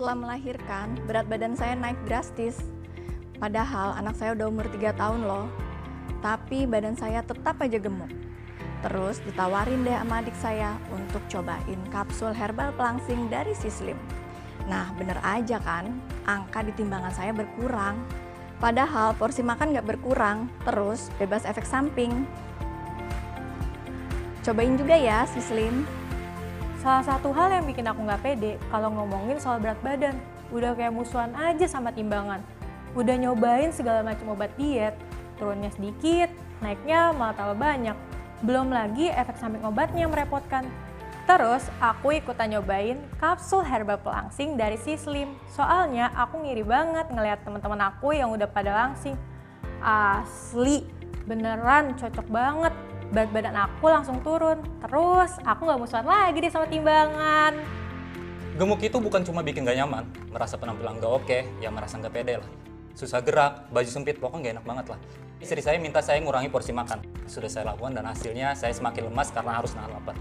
setelah melahirkan, berat badan saya naik drastis. Padahal anak saya udah umur 3 tahun loh. Tapi badan saya tetap aja gemuk. Terus ditawarin deh sama adik saya untuk cobain kapsul herbal pelangsing dari Sislim. Nah bener aja kan, angka di timbangan saya berkurang. Padahal porsi makan gak berkurang, terus bebas efek samping. Cobain juga ya Sislim. Salah satu hal yang bikin aku nggak pede kalau ngomongin soal berat badan. Udah kayak musuhan aja sama timbangan. Udah nyobain segala macam obat diet, turunnya sedikit, naiknya malah tambah banyak. Belum lagi efek samping obatnya yang merepotkan. Terus aku ikutan nyobain kapsul herbal pelangsing dari Sislim. Soalnya aku ngiri banget ngeliat teman-teman aku yang udah pada langsing. Asli, beneran cocok banget. Berat badan aku langsung turun. Terus aku gak musuhan lagi deh sama timbangan. Gemuk itu bukan cuma bikin gak nyaman, merasa penampilan gak oke, ya merasa gak pede lah. Susah gerak, baju sempit, pokoknya gak enak banget lah. Istri saya minta saya ngurangi porsi makan. Sudah saya lakukan dan hasilnya saya semakin lemas karena harus nahan lapar.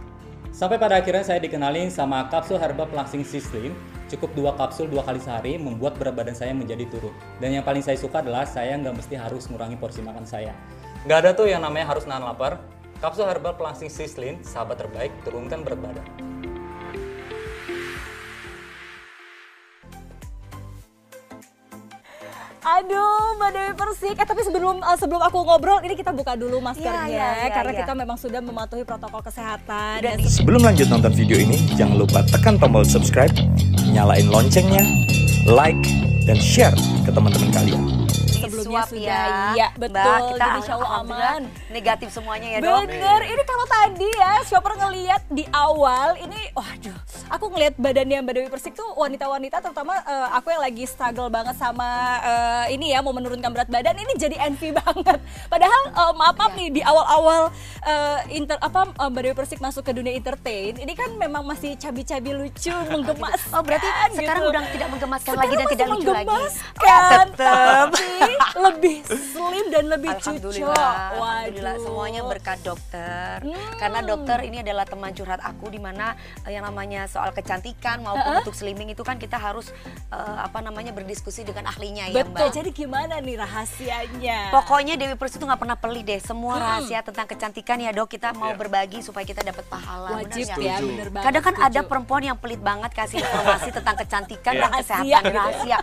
Sampai pada akhirnya saya dikenalin sama kapsul herbal pelangsing Sislim. Cukup 2 kapsul 2 kali sehari membuat berat badan saya menjadi turun. Dan yang paling saya suka adalah saya nggak mesti harus ngurangi porsi makan saya. Nggak ada tuh yang namanya harus nahan lapar. Kapsul herbal pelangsing Sislim, sahabat terbaik, turunkan berat badan. Aduh, Mbak Dewi Persik. Tapi sebelum aku ngobrol, ini kita buka dulu maskernya karena kita memang sudah mematuhi protokol kesehatan. Dan sebelum lanjut nonton video ini, jangan lupa tekan tombol subscribe, nyalain loncengnya, like, dan share ke teman-teman kalian. Sebelumnya Swab sudah, ya. iya betul. Mbak, kita Jadi insya Allah aman. Negatif semuanya ya dok. Bener, ini kalau tadi ya shopper ngeliat di awal ini, waduh, aku ngeliat badannya Mbak Dewi Persik tuh wanita-wanita, terutama aku yang lagi struggle banget sama ini ya, mau menurunkan berat badan, ini jadi envy banget. Padahal maaf nih di awal-awal Mbak Dewi Persik masuk ke dunia entertain, ini kan memang masih cabi-cabi lucu, menggemaskan. Oh berarti sekarang udah tidak menggemaskan lagi dan tidak lucu lagi. Tetap. Tapi lebih slim dan lebih cucok. Alhamdulillah, semuanya berkat dokter. Karena dokter ini adalah teman curhat aku, di mana yang namanya soal kecantikan maupun untuk slimming itu kan kita harus berdiskusi dengan ahlinya ya Mbak. Betul, jadi gimana nih rahasianya? Pokoknya Dewi Persik itu nggak pernah pelit deh, semua rahasia tentang kecantikan ya dok, kita mau berbagi supaya kita dapat pahala. Wajib bener ya, bener banget. Kadang kan ada perempuan yang pelit banget kasih informasi tentang kecantikan dan kesehatan rahasia.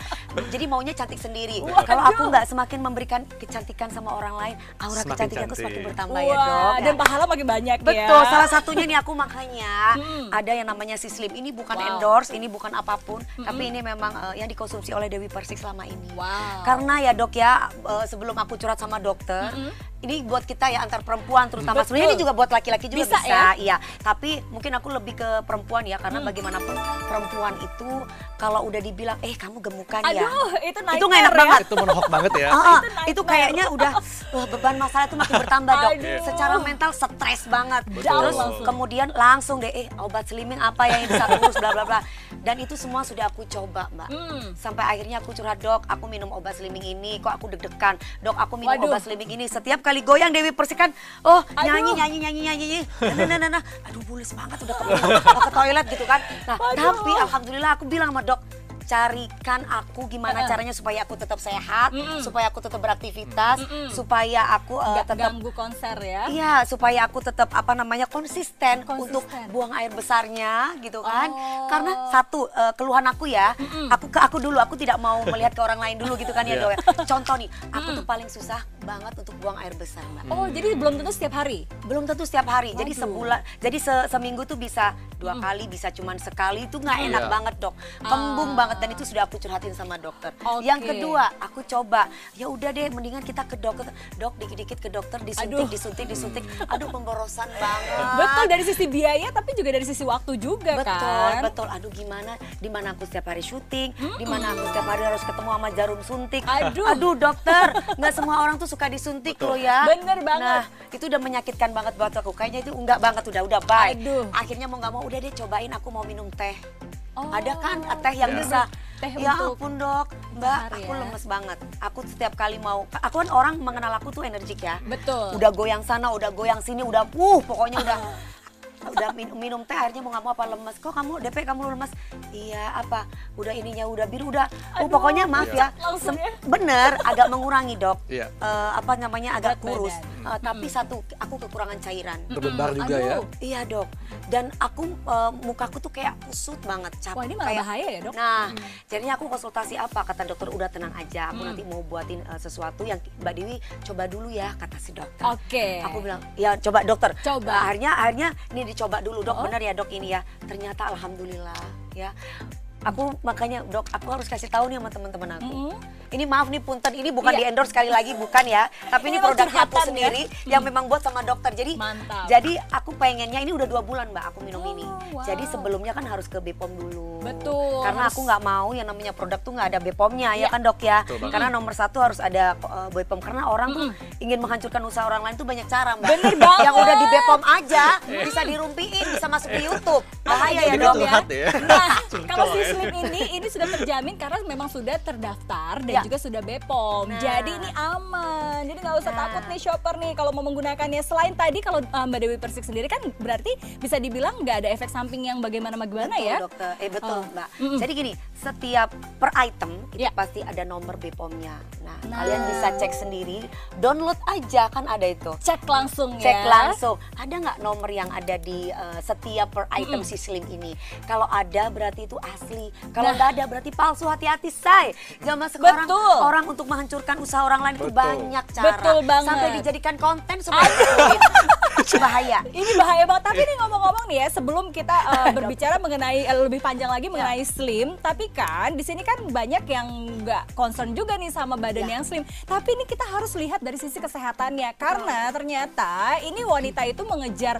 Jadi maunya cantik sendiri. Kalau aku nggak semakin memberikan kecantikan sama orang lain, aura kecantikanku semakin bertambah ya dok. Dan pahala makin banyak ya. Betul, salah satunya nih aku makanya ada yang namanya Sislim. Ini bukan endorse, ini bukan apapun, tapi ini memang yang dikonsumsi oleh Dewi Persik selama ini. Karena ya dok ya, sebelum aku curhat sama dokter, ini buat kita ya antar perempuan terutama. Sebenarnya ini juga buat laki-laki juga bisa ya? Iya. Tapi mungkin aku lebih ke perempuan ya, karena bagaimanapun perempuan itu kalau udah dibilang kamu gemukan ya. Aduh, itu nggak enak banget. Itu menohok banget ya. Itu kayaknya udah beban masalah itu makin bertambah dok. Secara mental stres banget. Terus kemudian langsung deh obat slimming apa yang bisa kurus bla bla bla. Dan itu semua sudah aku coba Mbak. Sampai akhirnya aku curhat, dok aku minum obat slimming ini kok aku deg-degan. Dok aku minum obat slimming ini, setiap kali goyang Dewi Persik kan nyanyi. Nah. Aduh bulus banget udah ke toilet gitu kan. Nah tapi alhamdulillah aku bilang sama dok, carikan aku gimana caranya supaya aku tetap sehat, supaya aku tetap beraktivitas, supaya aku tetap ganggu konser ya. Iya, supaya aku tetap konsisten untuk buang air besarnya gitu kan. Karena satu keluhan aku ya, aku dulu aku tidak mau melihat ke orang lain dulu gitu kan ya dok. Contoh nih, aku tuh paling susah banget untuk buang air besar Mbak. Oh jadi belum tentu setiap hari? Belum tentu setiap hari. Jadi sebulan, jadi seminggu tuh bisa 2 kali, bisa cuman sekali, itu nggak enak banget dok. Kembung banget. Dan itu sudah aku curhatin sama dokter. Yang kedua, aku coba, ya udah deh mendingan kita ke dokter. Dok, dikit-dikit ke dokter, disuntik. Aduh pemborosan banget. Betul, dari sisi biaya tapi juga dari sisi waktu juga kan. Betul. Aduh gimana, dimana aku setiap hari syuting, dimana aku setiap hari harus ketemu sama jarum suntik. Aduh dokter, nggak semua orang tuh suka disuntik loh ya. Bener banget. Nah, itu udah menyakitkan banget buat aku. Kayaknya itu enggak banget, udah bye. Akhirnya mau nggak mau udah deh cobain, aku mau minum teh. Ada kan teh yang bisa. Ya ampun dok, Mbak, aku lemes banget. Aku setiap kali aku kan orang mengenal aku tuh energik ya. Betul. Udah goyang sana, udah goyang sini, udah pokoknya udah udah minum teh akhirnya mau nggak mau apa lemes. Kok kamu DP kamu lemes? Iya apa? Udah ininya udah biru udah. Pokoknya maaf ya. Langsung ya. Bener agak mengurangi dok. Iya. Apa namanya agak Berat kurus. badan. Tapi satu aku kekurangan cairan. Berdebar juga ya. Iya dok. Dan aku mukaku tuh kayak kusut banget. Wah ini malah bahaya ya dok? Nah, jadinya aku konsultasi apa? Kata dokter udah tenang aja. Aku nanti mau buatin sesuatu yang Mbak Dewi coba dulu ya kata si dokter. Oke. Aku bilang ya coba dokter. Coba. Akhirnya ini dicoba dulu dok. Bener ya dok ini ya. Ternyata alhamdulillah ya. Aku makanya dok, aku harus kasih tahu nih sama teman-teman aku. Ini maaf nih punten, ini bukan di endorse sekali lagi bukan ya, tapi ini Memang produknya aku curhatan, sendiri yang memang buat sama dokter. Jadi, Mantap. jadi aku pengennya ini udah 2 bulan mbak aku minum ini. wow. Jadi sebelumnya kan harus ke BPOM dulu. Betul, Karena harus- aku nggak mau yang namanya produk tuh nggak ada BPOM-nya ya Iya. kan dok ya. Betul banget. Karena nomor 1 harus ada BPOM. Karena orang tuh ingin menghancurkan usaha orang lain tuh banyak cara mbak. Bener banget. Yang udah di BPOM aja bisa dirumpiin, bisa masuk di YouTube. Bahaya ya Jadi dok. curhat ya. Nah, kalau si ya. Slim ini sudah terjamin karena memang sudah terdaftar dan Ya. juga sudah BPOM. Nah. Jadi ini aman. Jadi nggak usah Nah. takut nih shopper nih kalau mau menggunakannya. Selain tadi kalau Mbak Dewi Persik sendiri kan berarti bisa dibilang nggak ada efek samping yang bagaimana Betul, ya. dokter. Betul, Oh. Mbak. Mm-mm. Jadi gini, setiap per item itu Ya. pasti ada nomor BPOM-nya. Nah, Nah. kalian bisa cek sendiri, download aja kan ada itu. Cek langsung Cek ya. langsung. Ada nggak nomor yang ada di setiap per item si Slim ini? Kalau ada berarti itu asli. Kalau nggak ada berarti palsu. Hati-hati, say. Zaman sekarang Betul. orang untuk menghancurkan usaha orang lain itu Betul. banyak cara. Betul banget. Sampai dijadikan konten supaya duit. Bahaya. Ini bahaya banget. Tapi nih ngomong-ngomong nih ya, sebelum kita berbicara mengenai lebih panjang lagi mengenai Slim, tapi kan di sini kan banyak yang nggak concern juga nih sama badan yang slim. Tapi ini kita harus lihat dari sisi kesehatannya karena ternyata ini wanita itu mengejar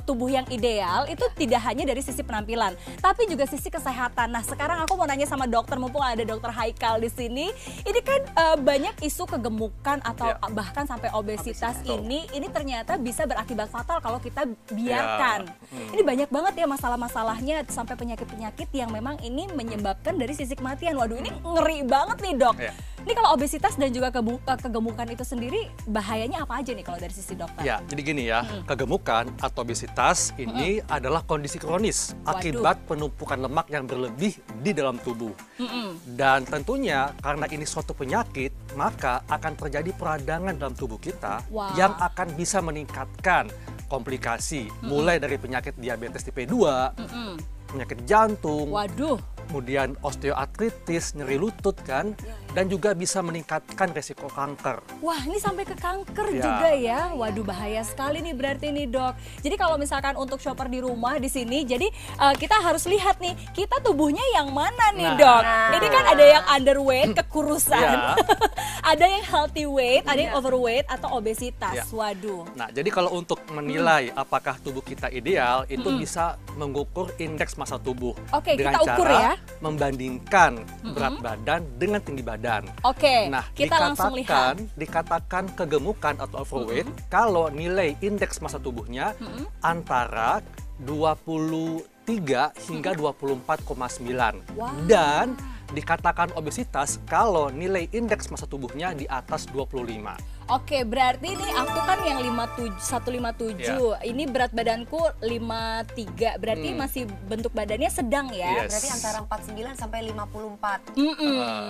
tubuh yang ideal itu tidak hanya dari sisi penampilan, tapi juga sisi kesehatan. Nah, sekarang aku mau nanya sama dokter, mumpung ada dokter Haikal di sini. Ini kan banyak isu kegemukan atau Ya. bahkan sampai obesitas ini ternyata bisa berakibat fatal kalau kita biarkan. Ini banyak banget ya masalah-masalahnya sampai penyakit-penyakit yang memang ini menyebabkan dari sisi kematian. Waduh, ini ngeri banget nih, Dok. Ya. Ini kalau obesitas dan juga kegemukan itu sendiri bahayanya apa aja nih kalau dari sisi dokter? Ya, jadi gini ya, kegemukan atau obesitas ini adalah kondisi kronis akibat penumpukan lemak yang berlebih di dalam tubuh. Dan tentunya karena ini suatu penyakit, maka akan terjadi peradangan dalam tubuh kita Wah. yang akan bisa meningkatkan komplikasi, mulai dari penyakit diabetes tipe 2, penyakit jantung, Waduh. kemudian osteoartritis, nyeri lutut kan, dan juga bisa meningkatkan resiko kanker. Wah, ini sampai ke kanker Ya. juga ya. Waduh, bahaya sekali nih berarti nih, Dok. Jadi kalau misalkan untuk shopper di rumah di sini, jadi kita harus lihat nih, kita tubuhnya yang mana nih, Nah. Dok? Ini kan ada yang underweight, kekurusan. Ya. Ada yang healthy weight, ada yang overweight atau obesitas. Ya. Waduh. Nah, jadi kalau untuk menilai apakah tubuh kita ideal, itu bisa mengukur indeks massa tubuh. Oke, dengan kita ukur cara ya. membandingkan berat badan dengan tinggi badan. Oke, Nah, kita langsung lihat. dikatakan kegemukan atau overweight kalau nilai indeks massa tubuhnya antara 23 hingga 24,9. Wow. Dan dikatakan obesitas kalau nilai indeks massa tubuhnya di atas 25. Oke, berarti ini aku kan yang 157. Ya. Ini berat badanku 53. Berarti masih bentuk badannya sedang ya. Yes. Berarti antara 49 sampai 54.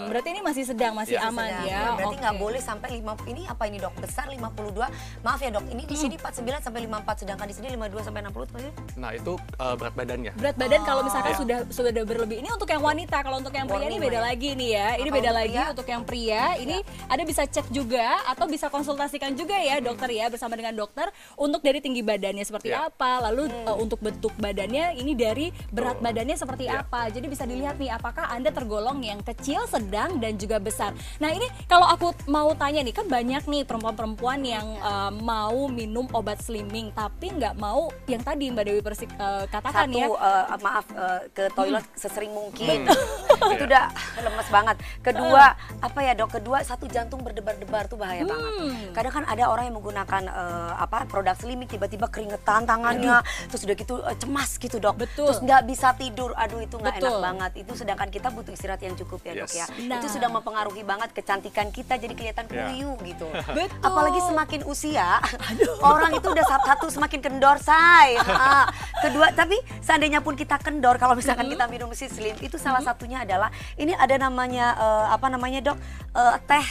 Berarti ini masih sedang, masih Ya. aman Sedang. ya. Berarti nggak Oke. boleh sampai 5, ini apa ini dok? Besar 52, maaf ya dok, ini di sini 49 sampai 54, sedangkan di sini 52 sampai 60. Nah, itu berat badannya. Berat badan kalau misalkan Ya. sudah berlebih. Ini untuk yang wanita, kalau untuk yang pria ini beda lagi nih ya. Ini Kalau beda untuk lagi pria? untuk yang pria. Ini ada bisa cek juga atau bisa konsultasikan juga ya dokter ya, bersama dengan dokter untuk dari tinggi badannya seperti Ya. apa, lalu untuk bentuk badannya ini dari berat badannya seperti Ya. apa. Jadi bisa dilihat nih apakah Anda tergolong yang kecil, sedang dan juga besar. Nah, ini kalau aku mau tanya nih, kan banyak nih perempuan-perempuan yang mau minum obat slimming tapi nggak mau yang tadi Mbak Dewi Persik katakan Satu, ya. maaf, ke toilet sesering mungkin. Itu udah lemes banget. Kedua, apa ya dok? Kedua, satu jantung berdebar-debar tuh bahaya banget. Kadang kan ada orang yang menggunakan produk slimming tiba-tiba keringetan tangannya, terus udah gitu cemas gitu dok. Betul. Terus nggak bisa tidur, aduh itu nggak enak Betul. banget. Itu sedangkan kita butuh istirahat yang cukup ya dok ya. Nah. Itu sudah mempengaruhi banget kecantikan kita jadi kelihatan kuriu gitu. Betul. Apalagi semakin usia, orang itu udah satu semakin kendor say. Kedua, tapi seandainya pun kita kendor, kalau misalkan kita minum sislim, itu salah satunya adalah ini ada namanya apa namanya dok, teh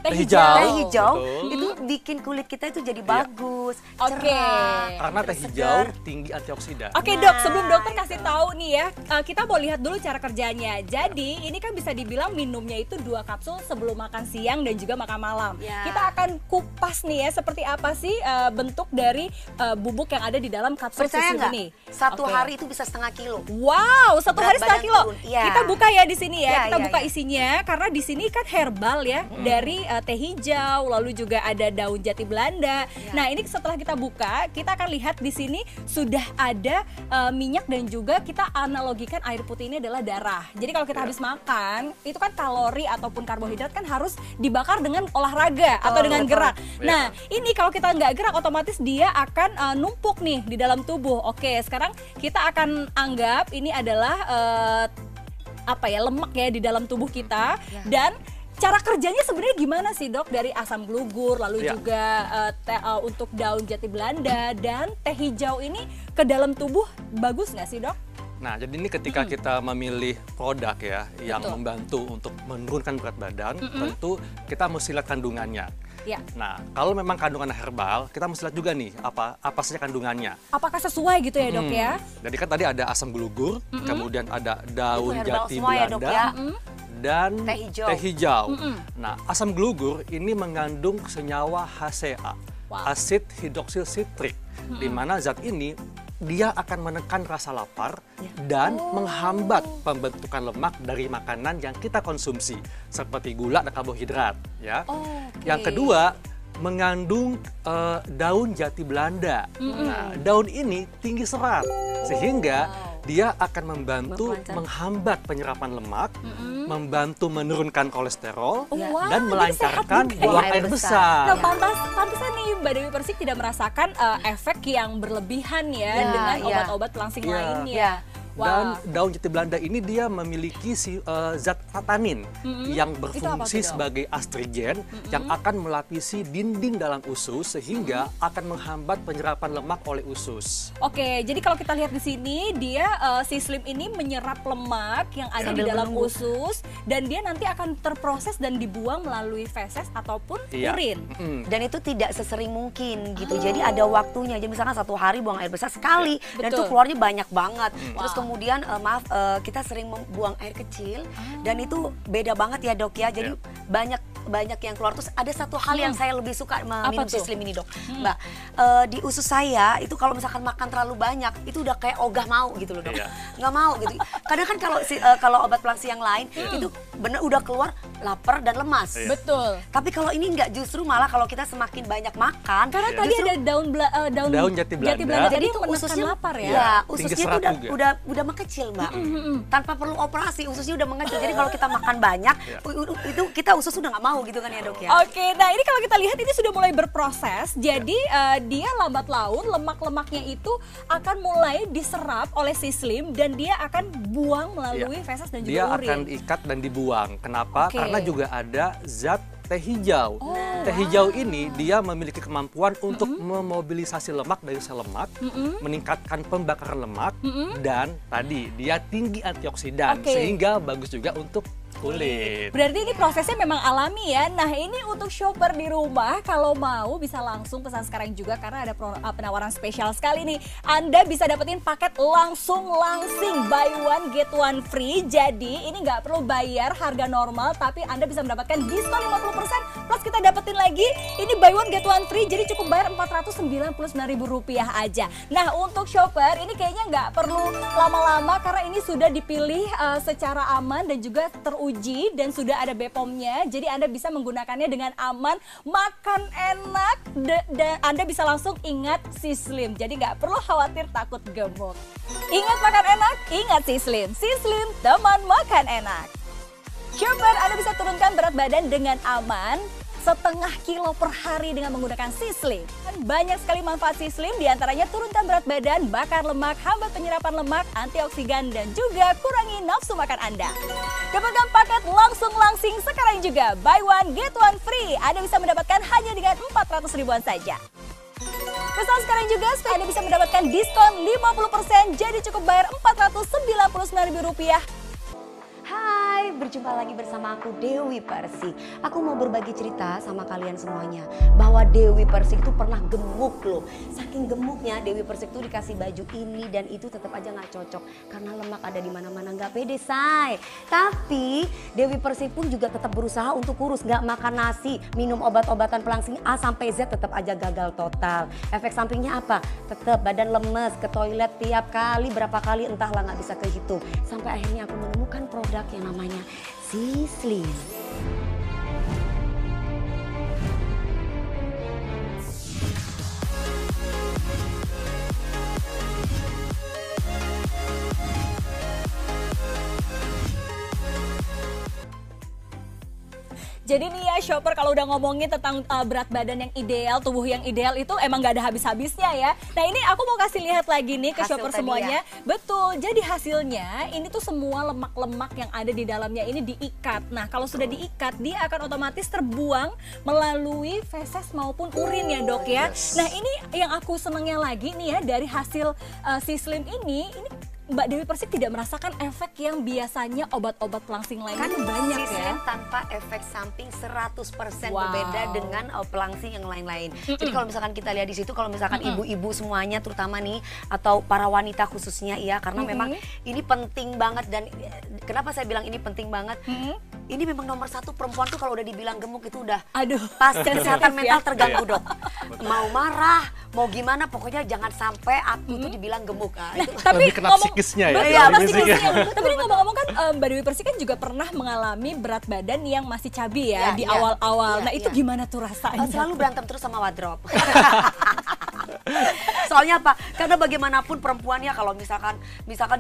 hijau. Teh hijau Betul. itu bikin kulit kita itu jadi bagus, Oke. cerah. Karena teh hijau tinggi antioksidan. Oke dok, sebelum dokter kasih tahu nih ya, kita mau lihat dulu cara kerjanya. Jadi ini kan bisa dibilang minumnya itu 2 kapsul sebelum makan siang dan juga makan malam. Ya. Kita akan kupas nih ya, seperti apa sih bentuk dari bubuk yang ada di dalam kapsul Percaya susu nggak? ini. Satu Oke. hari itu bisa 1/2 kilo. Wow, 1 hari Berat 1/2 badan kilo. turun, iya. Kita buka ya di sini ya. Iya, Kita iya, buka iya. isinya karena di sini kan herbal ya, dari teh hijau, lalu juga ada daun jati Belanda. Nah, ini setelah kita buka, kita akan lihat di sini sudah ada minyak dan juga kita analogikan air putih ini adalah darah. Jadi kalau kita habis makan, itu kan kalori ataupun karbohidrat kan harus dibakar dengan olahraga atau dengan betul. gerak. Nah, ini kalau kita nggak gerak otomatis dia akan numpuk nih di dalam tubuh. Oke, sekarang kita akan anggap ini adalah lemak ya di dalam tubuh kita. Dan cara kerjanya sebenarnya gimana sih dok, dari asam glugur lalu juga untuk daun jati Belanda dan teh hijau ini ke dalam tubuh bagus nggak sih dok? Nah, jadi ini ketika kita memilih produk ya yang Betul. membantu untuk menurunkan berat badan, tentu kita mesti lihat kandungannya. Ya. Nah, kalau memang kandungan herbal, kita mesti lihat juga nih apa saja kandungannya. Apakah sesuai gitu ya dok ya? Jadi kan tadi ada asam glugur, kemudian ada daun Itu herbal jati semua ya, Dok, Belanda, ya? dan Teh hijau. Nah, asam glugur ini mengandung senyawa HCA, asid hidroksil sitrik, di mana zat ini dia akan menekan rasa lapar dan menghambat pembentukan lemak dari makanan yang kita konsumsi seperti gula dan karbohidrat ya. Yang kedua, mengandung daun jati Belanda. Nah, daun ini tinggi serat sehingga dia akan membantu menghambat penyerapan lemak, membantu menurunkan kolesterol, Wah, dan jadi melancarkan sehat juga buang ya. air besar. Nah, pantasan nih Mbak Dewi Persik tidak merasakan efek yang berlebihan ya dengan obat-obat pelangsing lainnya. Dan daun jati Belanda ini dia memiliki zat ratanin yang berfungsi sebagai astringen yang akan melapisi dinding dalam usus sehingga akan menghambat penyerapan lemak oleh usus. Oke, jadi kalau kita lihat di sini dia si slim ini menyerap lemak yang ada di dalam usus dan dia nanti akan terproses dan dibuang melalui feses ataupun urin. Dan itu tidak sesering mungkin gitu. Jadi ada waktunya. Jadi misalkan 1 hari buang air besar sekali dan itu keluarnya banyak banget. Terus kemudian kita sering membuang air kecil dan itu beda banget ya dok ya. Jadi banyak yang keluar. Terus ada satu hal yang saya lebih suka minum sislim ini dok, Mbak. Di usus saya itu kalau misalkan makan terlalu banyak itu udah kayak ogah mau gitu loh dok. Nggak mau gitu. Kadang kan kalau obat pelangsing yang lain itu bener udah keluar lapar dan lemas. Betul. Tapi kalau ini enggak, justru malah kalau kita semakin banyak makan. Karena tadi ada daun jati Belanda. jadi itu ususnya menekan lapar ya. Ya, tinggi ususnya serat itu juga. udah mengecil mbak. Tanpa perlu operasi ususnya udah mengecil. Jadi kalau kita makan banyak itu kita usus udah nggak mau gitu kan ya dok ya. Oke, nah ini kalau kita lihat ini sudah mulai berproses. Jadi dia lambat laun lemak-lemaknya itu akan mulai diserap oleh si slim dan dia akan buang melalui feses dan juga Dia urin. akan diikat dan dibuang. Kenapa? Karena juga ada zat teh hijau. Teh hijau ini dia memiliki kemampuan untuk memobilisasi lemak dari sel lemak, meningkatkan pembakaran lemak, dan tadi dia tinggi antioksidan sehingga bagus juga untuk kulit. Berarti ini prosesnya memang alami ya. Nah ini untuk shopper di rumah kalau mau bisa langsung pesan sekarang juga karena ada penawaran spesial sekali nih. Anda bisa dapetin paket langsing buy one get one free. Jadi ini nggak perlu bayar harga normal tapi Anda bisa mendapatkan diskon 50% plus kita dapetin lagi ini buy one get one free. Jadi cukup bayar Rp499.000 aja. Nah untuk shopper ini kayaknya nggak perlu lama-lama karena ini sudah dipilih secara aman dan juga teruji dan sudah ada BPOM-nya. Jadi Anda bisa menggunakannya dengan aman, makan enak, dan Anda bisa langsung ingat si slim. Jadi nggak perlu khawatir takut gemuk. Ingat makan enak, ingat si slim. Si slim teman makan enak. Shopper, Anda bisa turunkan berat badan dengan aman 0,5 kilo per hari dengan menggunakan Sislim. Banyak sekali manfaat Sislim, diantaranya turunkan berat badan, bakar lemak, hambat penyerapan lemak, antioksidan, dan juga kurangi nafsu makan Anda. Dapatkan paket langsung langsing sekarang juga. Buy one, get one free. Anda bisa mendapatkan hanya dengan 400 ribuan saja. Pesan sekarang juga supaya Anda bisa mendapatkan diskon 50%, jadi cukup bayar Rp499.000. Hai, berjumpa lagi bersama aku Dewi Persik. Aku mau berbagi cerita sama kalian semuanya bahwa Dewi Persik itu pernah gemuk loh. Saking gemuknya Dewi Persik tuh dikasih baju ini dan itu tetap aja nggak cocok karena lemak ada di mana-mana, nggak pede say. Tapi Dewi Persik pun juga tetap berusaha untuk kurus, nggak makan nasi, minum obat-obatan pelangsing A sampai Z tetap aja gagal total. Efek sampingnya apa? Tetap badan lemes, ke toilet tiap kali berapa kali entahlah nggak bisa kehitung. Sampai akhirnya aku menemukan produk yang namanya Sislim. Jadi nih ya shopper, kalau udah ngomongin tentang berat badan yang ideal, tubuh yang ideal itu emang gak ada habis-habisnya ya. Nah ini aku mau kasih lihat lagi nih ke shopper semuanya. Ya? Betul, jadi hasilnya ini tuh semua lemak-lemak yang ada di dalamnya ini diikat. Nah kalau sudah diikat dia akan otomatis terbuang melalui feses maupun urin ya dok ya. Nah ini yang aku senengnya lagi nih ya dari hasil Sislim ini Mbak Dewi Persik tidak merasakan efek yang biasanya obat-obat pelangsing lainnya kan banyak Sislim ya. tanpa efek samping 100% berbeda dengan pelangsing yang lain-lain. Jadi kalau misalkan kita lihat di situ, kalau misalkan ibu-ibu semuanya terutama nih atau para wanita khususnya ya, karena memang ini penting banget. Dan kenapa saya bilang ini penting banget? Ini memang nomor satu, perempuan tuh kalau udah dibilang gemuk itu udah pasti kesehatan mental terganggu dok. Mau marah, mau gimana, pokoknya jangan sampai aku tuh dibilang gemuk. Nah, tapi kena psikisnya ya. Iya, psikisnya. Tapi ngomong-ngomong kan Mbak Dewi Persik kan juga pernah mengalami berat badan yang masih cabi ya di awal-awal. Nah itu gimana tuh rasanya? Selalu berantem terus sama wardrobe. Soalnya apa? Karena bagaimanapun perempuan ya, kalau misalkan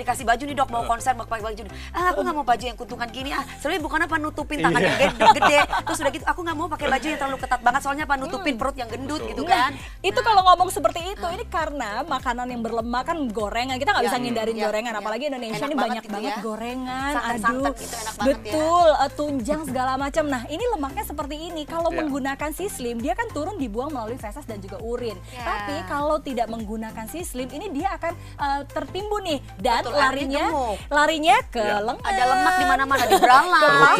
dikasih baju nih dok, mau konser mau pakai baju, aku nggak mau baju yang kuntungan gini, sebenarnya bukan apa nutupin tangan yang gede, terus udah gitu aku nggak mau pakai baju yang terlalu ketat banget, soalnya apa nutupin perut yang gendut gitu kan. Itu kalau ngomong seperti itu, ini karena makanan yang berlemak kan gorengan, kita nggak bisa ngindarin gorengan, apalagi Indonesia ini banyak banget gorengan, aduh, betul, tunjang segala macam. Nah ini lemaknya seperti ini, kalau menggunakan Sislim dia kan turun dibuang melalui feses dan juga urin. Tapi kalau tidak menggunakan Sislim ini dia akan tertimbun nih dan larinya ke lengan, ada lemak di mana-mana, di beralang,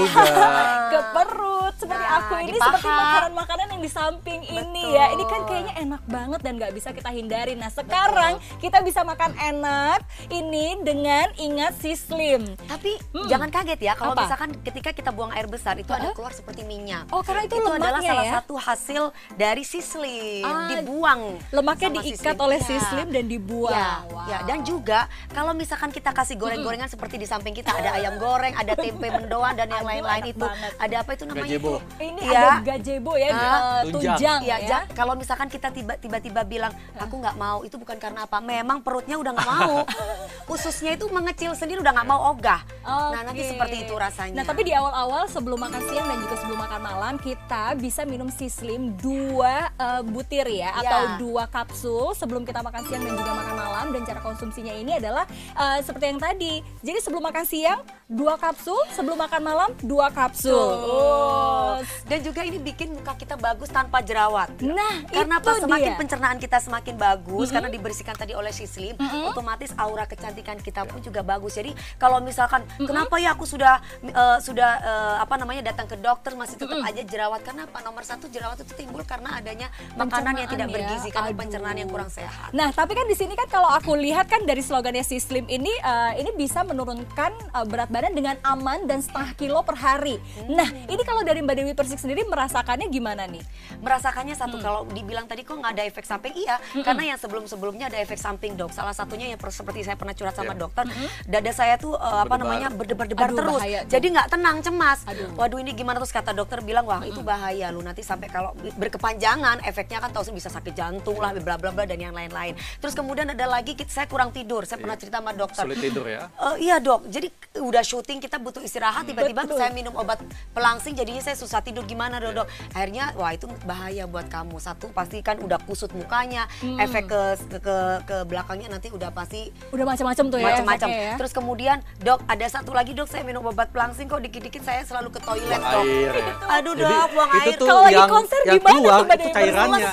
ke perut seperti aku ini, seperti makanan-makanan yang di samping ini ya. Ini kan kayaknya enak banget dan nggak bisa kita hindari. Nah sekarang kita bisa makan enak ini dengan ingat Sislim. Tapi jangan kaget ya kalau misalkan ketika kita buang air besar itu ada keluar seperti minyak. Oh karena itu adalah lemaknya salah satu hasil dari Sislim, dibuang. Lemaknya diikat oleh Sislim dan dibuang. Ya, dan juga kalau misalkan kita kasih goreng-gorengan seperti di samping kita ada ayam goreng, ada tempe mendoan dan yang lain-lain itu. Ada apa itu namanya? Gazebo. Ini ada gazebo ya, tunjang ya. Kalau misalkan kita tiba-tiba bilang aku nggak mau, itu bukan karena apa? Memang perutnya udah nggak mau. Ususnya itu mengecil sendiri, udah nggak mau ogah. Nah nanti seperti itu rasanya. Nah tapi di awal-awal sebelum makan siang dan juga sebelum makan malam kita bisa minum Sislim 2 butir ya, atau 2 kapsul sebelum kita makan siang dan juga makan malam. Dan cara konsumsinya ini adalah seperti yang tadi. Jadi sebelum makan siang 2 kapsul, sebelum makan malam 2 kapsul. Dan juga ini bikin muka kita bagus tanpa jerawat. Nah karena itu semakin pencernaan kita semakin bagus karena dibersihkan tadi oleh Sislim, otomatis aura kecantikan kita pun juga bagus. Jadi kalau misalkan kenapa ya aku sudah datang ke dokter masih tetap aja jerawat, karena apa? Nomor satu, jerawat itu timbul karena adanya makanan yang tidak bergizi, karena pencernaan yang kurang sehat. Nah tapi kan di sini kan kalau aku lihat kan dari slogannya Sislim ini bisa menurunkan berat badan dengan aman dan 0,5 kilo per hari. Nah ini kalau dari Mbak Dewi Persik sendiri merasakannya gimana nih? Merasakannya satu, kalau dibilang tadi kok nggak ada efek samping, iya, karena yang sebelumnya ada efek samping dok. Salah satunya yang seperti saya pernah curhat sama dokter, dada saya tuh berdebar-debar terus, jadi nggak tenang, cemas. Waduh ini gimana, terus kata dokter bilang wah itu bahaya lu, nanti sampai kalau berkepanjangan efeknya kan tahu bisa sakit jantung lah, bla bla bla dan yang lain-lain. Terus kemudian ada lagi saya kurang tidur, saya pernah cerita sama dokter. Sulit tidur ya? Iya dok, jadi udah syuting kita butuh istirahat, tiba-tiba saya minum obat pelangsing jadinya saya susah tidur, gimana Dok? Akhirnya wah itu bahaya buat kamu. Satu pasti kan udah kusut mukanya, efek ke belakangnya nanti udah pasti udah macam-macam tuh ya. Macam-macam. efeknya ya. Terus kemudian Dok ada satu lagi Dok, saya minum obat pelangsing kok dikit-dikit saya selalu ke toilet Dok. Aduh Dok, buang itu air. tuh Kalau lagi yang, konser yang gimana keluar tuh, Mbak itu Dewi? cairannya.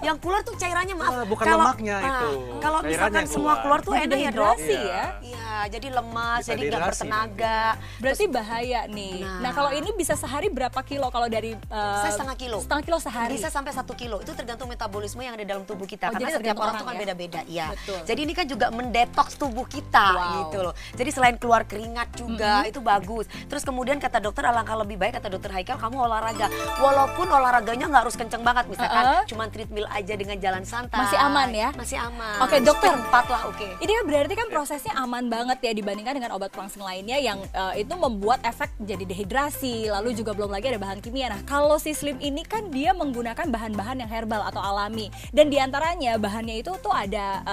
Yang keluar tuh cairannya maaf. Bukan lemaknya itu. Kalau Cairannya misalkan yang semua keluar tuh Jadi enak ya Dok. dehidrasi ya. Iya, jadi lemas, Bisa jadi nggak dehidrasi bertenaga. Berarti bahaya nih. Nah, kalau ini bisa sehari berapa kilo kalau dari Saya setengah kilo. Setengah kilo sehari. Bisa sampai 1 kilo. Itu tergantung metabolisme yang ada dalam tubuh kita. Oh, Karena jadi setiap tergantung orang tuh orang kan ya? beda-beda. Iya. Betul. Jadi ini kan juga mendetoks tubuh kita gitu loh. Jadi selain keluar keringat juga itu bagus. Terus kemudian kata dokter alangkah lebih baik kata dokter Haikal kamu olahraga. Walaupun olahraganya nggak harus kenceng banget misalkan cuma treadmill aja dengan jalan santai. Masih aman ya? Masih aman. Oke, dokter. 4 lah oke. Ini kan berarti kan prosesnya aman banget ya dibandingkan dengan obat pelangsing lainnya yang itu membuat efek jadi dehidrasi, lalu juga belum lagi ada bahan kimia. Nah, kalau si Slim ini kan dia menggunakan bahan-bahan yang herbal atau alami. Dan diantaranya bahannya itu tuh ada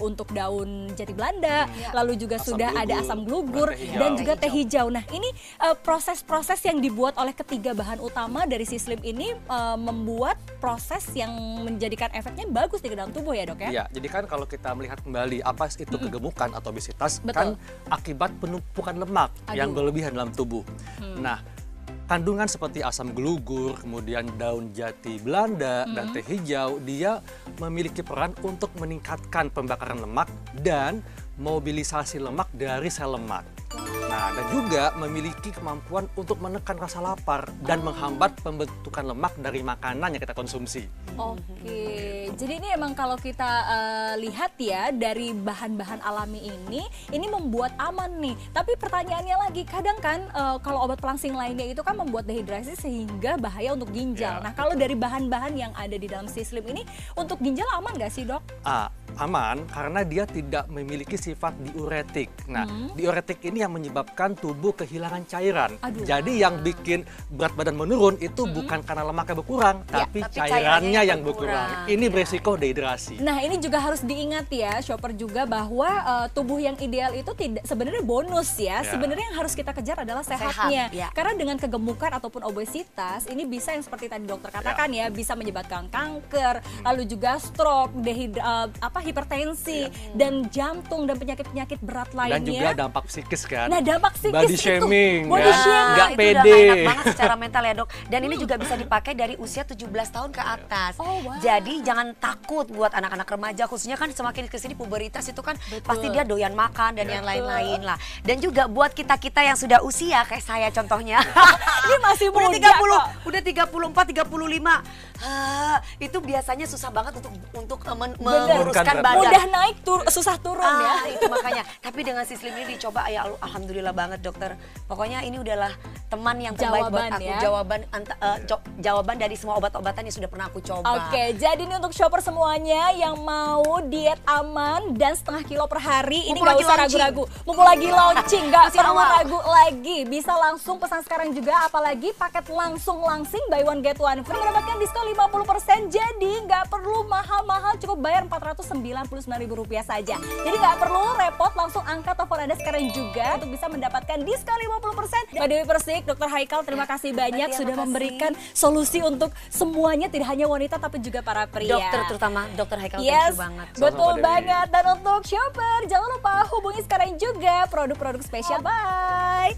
untuk daun jati Belanda, lalu juga Asam sudah ada glugur, asam glugur teh hijau. dan juga teh hijau. Nah, ini proses-proses yang dibuat oleh ketiga bahan utama dari si Slim ini membuat proses yang menjadikan efeknya bagus di dalam tubuh ya, Dok ya? Iya, jadi kan kalau kita melihat kembali apa itu kegemukan atau obesitas Betul. kan akibat penumpukan lemak yang berlebihan dalam tubuh. Nah, kandungan seperti asam glugur, kemudian daun jati Belanda dan teh hijau, dia memiliki peran untuk meningkatkan pembakaran lemak dan mobilisasi lemak dari sel lemak. Nah, dan juga memiliki kemampuan untuk menekan rasa lapar dan menghambat pembentukan lemak dari makanan yang kita konsumsi. Oke, jadi ini emang kalau kita lihat ya dari bahan-bahan alami ini membuat aman nih. Tapi pertanyaannya lagi, kadang kan kalau obat pelangsing lainnya itu kan membuat dehidrasi sehingga bahaya untuk ginjal. Nah, kalau dari bahan-bahan yang ada di dalam si Slim ini untuk ginjal aman nggak sih, Dok? Aman karena dia tidak memiliki sifat diuretik. Nah, diuretik ini yang menyebabkan tubuh kehilangan cairan. Jadi yang bikin berat badan menurun itu bukan karena lemaknya berkurang, tapi cairannya yang berkurang. Ini beresiko dehidrasi. Nah, ini juga harus diingat ya, shopper juga bahwa tubuh yang ideal itu tidak sebenarnya bonus ya. Sebenarnya yang harus kita kejar adalah sehatnya. Karena dengan kegemukan ataupun obesitas ini bisa yang seperti tadi dokter katakan ya, bisa menyebabkan kanker, lalu juga stroke, hipertensi dan jantung dan penyakit-penyakit berat lainnya. Dan juga dampak psikis kan. Nah, dampak psikis body itu, shaming, body shaming. nggak itu pede. udah nggak enak banget secara mental ya Dok. Dan ini juga bisa dipakai dari usia 17 tahun ke atas. Jadi jangan takut buat anak-anak remaja, khususnya kan semakin kesini pubertas itu kan pasti dia doyan makan dan yang lain-lain lah. Dan juga buat kita-kita yang sudah usia kayak saya contohnya. Ini masih udah muda 30, udah 34, 35. Itu biasanya susah banget untuk menguruskan badan. Mudah naik, susah turun ya. Itu makanya. Tapi dengan si Slim ini dicoba ya alhamdulillah banget dokter. Pokoknya ini udahlah teman yang terbaik buat aku. Ya? Jawaban dari semua obat-obatan yang sudah pernah aku coba. Oke, jadi ini untuk shopper semuanya yang mau diet aman dan setengah kilo per hari, ini nggak usah ragu-ragu. Mumpung lagi launching, nggak perlu ragu lagi. Bisa langsung pesan sekarang juga, apalagi paket langsing buy one get one free mendapatkan diskon 50%. Jadi nggak perlu mahal-mahal, cukup bayar Rp499.000 saja. Jadi nggak perlu repot, langsung angkat telepon Anda sekarang juga untuk bisa mendapatkan diskon 50%. Mbak Dewi Persik, Dokter Haikal, terima kasih banyak sudah memberikan solusi untuk semuanya, tidak hanya wanita tapi juga para pria. Dokter terutama Dokter Haikal, thank you banget. Betul banget. Dan untuk shopper, jangan lupa hubungi sekarang juga produk-produk spesial. Bye.